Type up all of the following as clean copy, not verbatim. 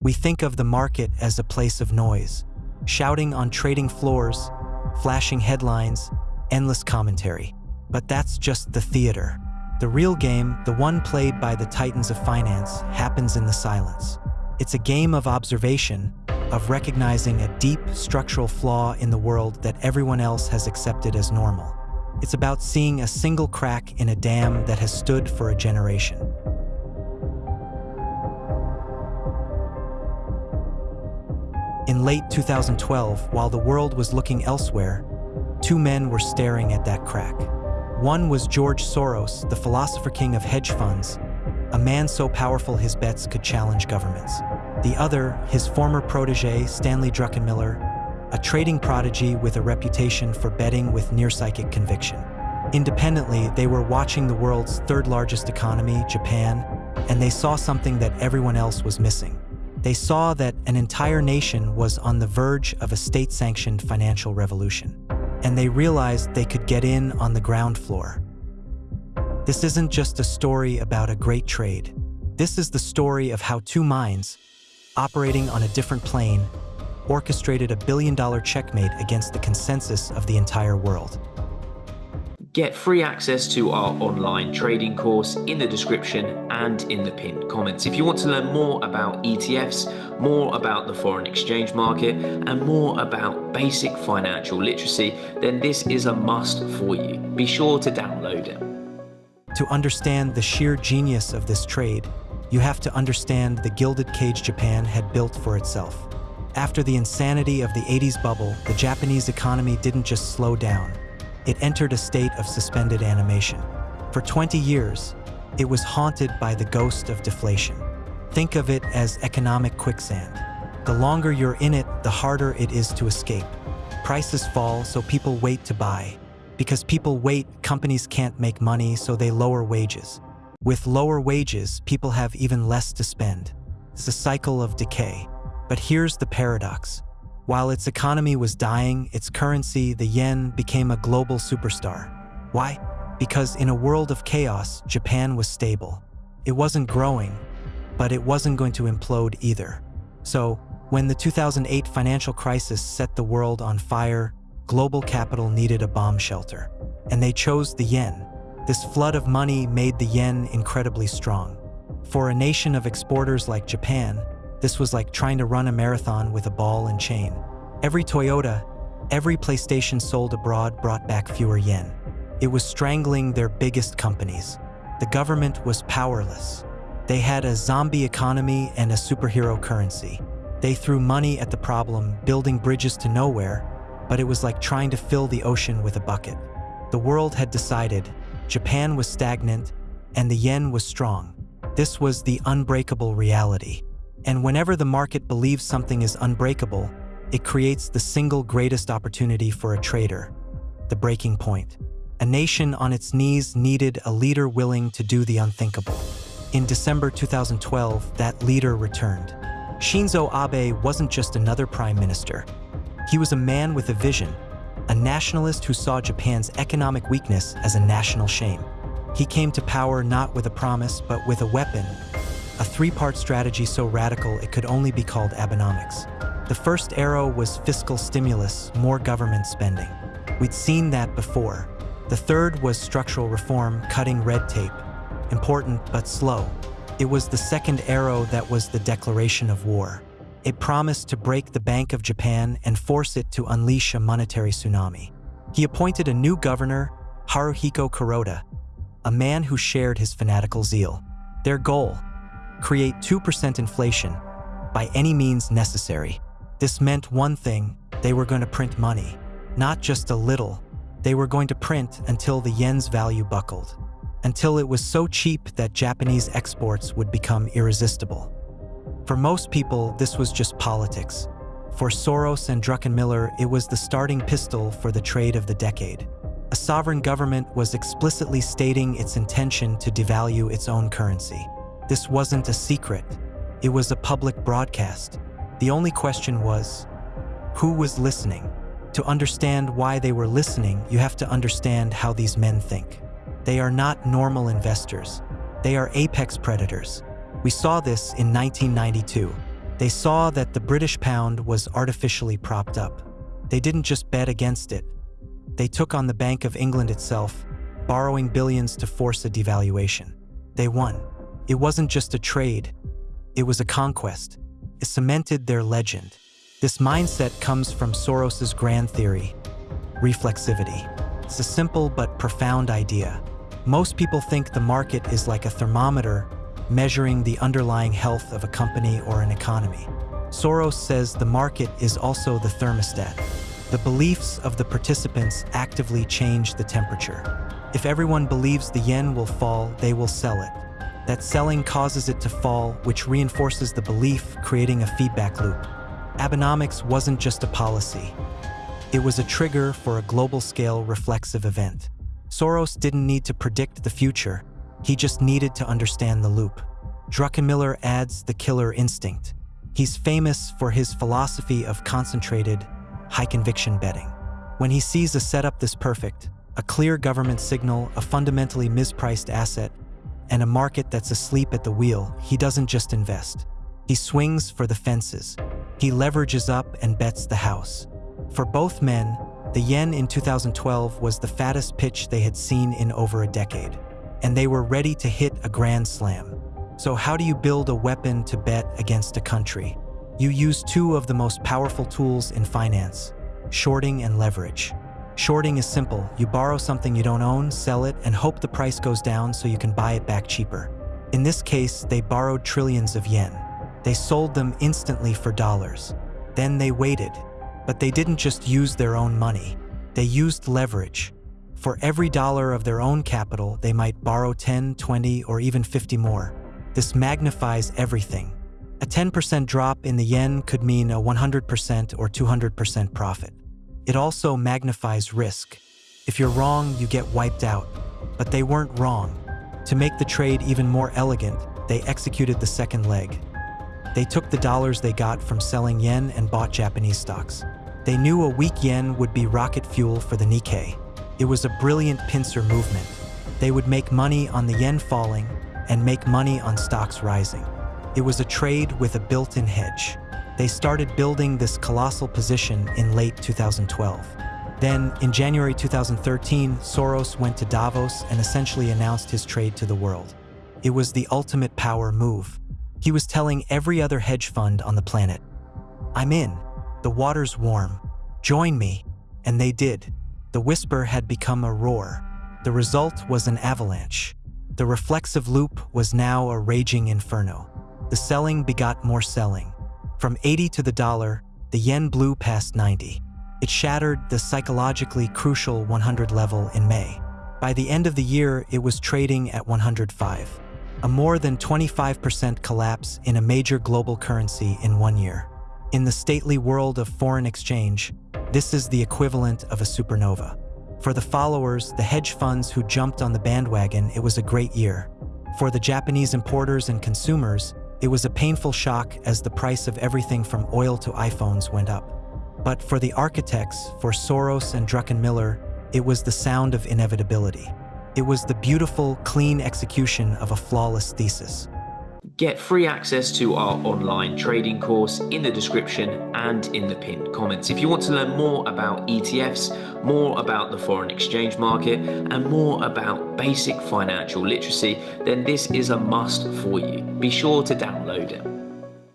We think of the market as a place of noise, shouting on trading floors, flashing headlines, endless commentary. But that's just the theater. The real game, the one played by the titans of finance, happens in the silence. It's a game of observation, of recognizing a deep structural flaw in the world that everyone else has accepted as normal. It's about seeing a single crack in a dam that has stood for a generation. In late 2012, while the world was looking elsewhere, two men were staring at that crack. One was George Soros, the philosopher king of hedge funds, a man so powerful his bets could challenge governments. The other, his former protege, Stanley Druckenmiller, a trading prodigy with a reputation for betting with near-psychic conviction. Independently, they were watching the world's third-largest economy, Japan, and they saw something that everyone else was missing. They saw that an entire nation was on the verge of a state-sanctioned financial revolution, and they realized they could get in on the ground floor. This isn't just a story about a great trade. This is the story of how two minds, operating on a different plane, orchestrated $1 billion checkmate against the consensus of the entire world. Get free access to our online trading course in the description and in the pinned comments. If you want to learn more about ETFs, more about the foreign exchange market, and more about basic financial literacy, then this is a must for you. Be sure to download it. To understand the sheer genius of this trade, you have to understand the gilded cage Japan had built for itself. After the insanity of the 80s bubble, the Japanese economy didn't just slow down. It entered a state of suspended animation. For 20 years, it was haunted by the ghost of deflation. Think of it as economic quicksand. The longer you're in it, the harder it is to escape. Prices fall, so people wait to buy. Because people wait, companies can't make money, so they lower wages. With lower wages, people have even less to spend. It's a cycle of decay. But here's the paradox. While its economy was dying, its currency, the yen, became a global superstar. Why? Because in a world of chaos, Japan was stable. It wasn't growing, but it wasn't going to implode either. So, when the 2008 financial crisis set the world on fire, global capital needed a bomb shelter. And they chose the yen. This flood of money made the yen incredibly strong. For a nation of exporters like Japan, this was like trying to run a marathon with a ball and chain. Every Toyota, every PlayStation sold abroad brought back fewer yen. It was strangling their biggest companies. The government was powerless. They had a zombie economy and a superhero currency. They threw money at the problem, building bridges to nowhere, but it was like trying to fill the ocean with a bucket. The world had decided, Japan was stagnant, and the yen was strong. This was the unbreakable reality. And whenever the market believes something is unbreakable, it creates the single greatest opportunity for a trader, the breaking point. A nation on its knees needed a leader willing to do the unthinkable. In December 2012, that leader returned. Shinzo Abe wasn't just another prime minister. He was a man with a vision, a nationalist who saw Japan's economic weakness as a national shame. He came to power not with a promise, but with a weapon, a three-part strategy so radical it could only be called Abenomics. The first arrow was fiscal stimulus, more government spending. We'd seen that before. The third was structural reform, cutting red tape. Important but slow. It was the second arrow that was the declaration of war. It promised to break the Bank of Japan and force it to unleash a monetary tsunami. He appointed a new governor, Haruhiko Kuroda, a man who shared his fanatical zeal. Their goal: create 2% inflation by any means necessary. This meant one thing: they were going to print money. Not just a little. They were going to print until the yen's value buckled. Until it was so cheap that Japanese exports would become irresistible. For most people, this was just politics. For Soros and Druckenmiller, it was the starting pistol for the trade of the decade. A sovereign government was explicitly stating its intention to devalue its own currency. This wasn't a secret. It was a public broadcast. The only question was, who was listening? To understand why they were listening, you have to understand how these men think. They are not normal investors. They are apex predators. We saw this in 1992. They saw that the British pound was artificially propped up. They didn't just bet against it. They took on the Bank of England itself, borrowing billions to force a devaluation. They won. It wasn't just a trade. It was a conquest. It cemented their legend. This mindset comes from Soros's grand theory, reflexivity. It's a simple but profound idea. Most people think the market is like a thermometer measuring the underlying health of a company or an economy. Soros says the market is also the thermostat. The beliefs of the participants actively change the temperature. If everyone believes the yen will fall, they will sell it. That selling causes it to fall, which reinforces the belief, creating a feedback loop. Abenomics wasn't just a policy. It was a trigger for a global-scale reflexive event. Soros didn't need to predict the future. He just needed to understand the loop. Druckenmiller adds the killer instinct. He's famous for his philosophy of concentrated, high-conviction betting. When he sees a setup this perfect, a clear government signal, a fundamentally mispriced asset, and a market that's asleep at the wheel, he doesn't just invest. He swings for the fences. He leverages up and bets the house. For both men, the yen in 2012 was the fattest pitch they had seen in over a decade, and they were ready to hit a grand slam. So how do you build a weapon to bet against a country? You use two of the most powerful tools in finance, shorting and leverage. Shorting is simple. You borrow something you don't own, sell it, and hope the price goes down so you can buy it back cheaper. In this case, they borrowed trillions of yen. They sold them instantly for dollars. Then they waited. But they didn't just use their own money. They used leverage. For every dollar of their own capital, they might borrow 10, 20, or even 50 more. This magnifies everything. A 10% drop in the yen could mean a 100% or 200% profit. It also magnifies risk. If you're wrong, you get wiped out. But they weren't wrong. To make the trade even more elegant, they executed the second leg. They took the dollars they got from selling yen and bought Japanese stocks. They knew a weak yen would be rocket fuel for the Nikkei. It was a brilliant pincer movement. They would make money on the yen falling and make money on stocks rising. It was a trade with a built-in hedge. They started building this colossal position in late 2012. Then, in January 2013, Soros went to Davos and essentially announced his trade to the world. It was the ultimate power move. He was telling every other hedge fund on the planet, "I'm in. The water's warm. Join me." And they did. The whisper had become a roar. The result was an avalanche. The reflexive loop was now a raging inferno. The selling begot more selling. From 80 to the dollar, the yen blew past 90. It shattered the psychologically crucial 100 level in May. By the end of the year, it was trading at 105. A more than 25% collapse in a major global currency in 1 year. In the stately world of foreign exchange, this is the equivalent of a supernova. For the followers, the hedge funds who jumped on the bandwagon, it was a great year. For the Japanese importers and consumers, it was a painful shock as the price of everything from oil to iPhones went up. But for the architects, for Soros and Druckenmiller, it was the sound of inevitability. It was the beautiful, clean execution of a flawless thesis. Get free access to our online trading course in the description and in the pinned comments. If you want to learn more about ETFs, more about the foreign exchange market, and more about basic financial literacy, then this is a must for you. Be sure to download it.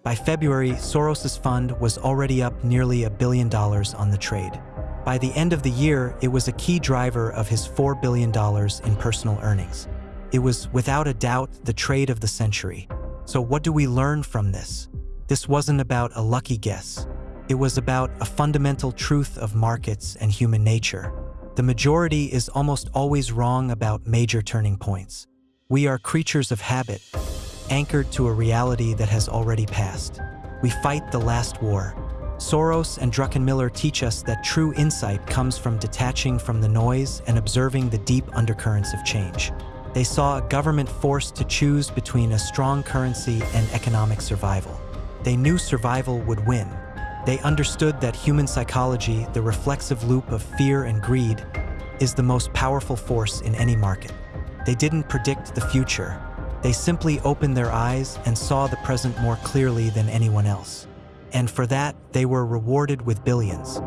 By February, Soros's fund was already up nearly $1 billion on the trade. By the end of the year, it was a key driver of his $4 billion in personal earnings. It was, without a doubt, the trade of the century. So what do we learn from this? This wasn't about a lucky guess. It was about a fundamental truth of markets and human nature. The majority is almost always wrong about major turning points. We are creatures of habit, anchored to a reality that has already passed. We fight the last war. Soros and Druckenmiller teach us that true insight comes from detaching from the noise and observing the deep undercurrents of change. They saw a government forced to choose between a strong currency and economic survival. They knew survival would win. They understood that human psychology, the reflexive loop of fear and greed, is the most powerful force in any market. They didn't predict the future. They simply opened their eyes and saw the present more clearly than anyone else. And for that, they were rewarded with billions.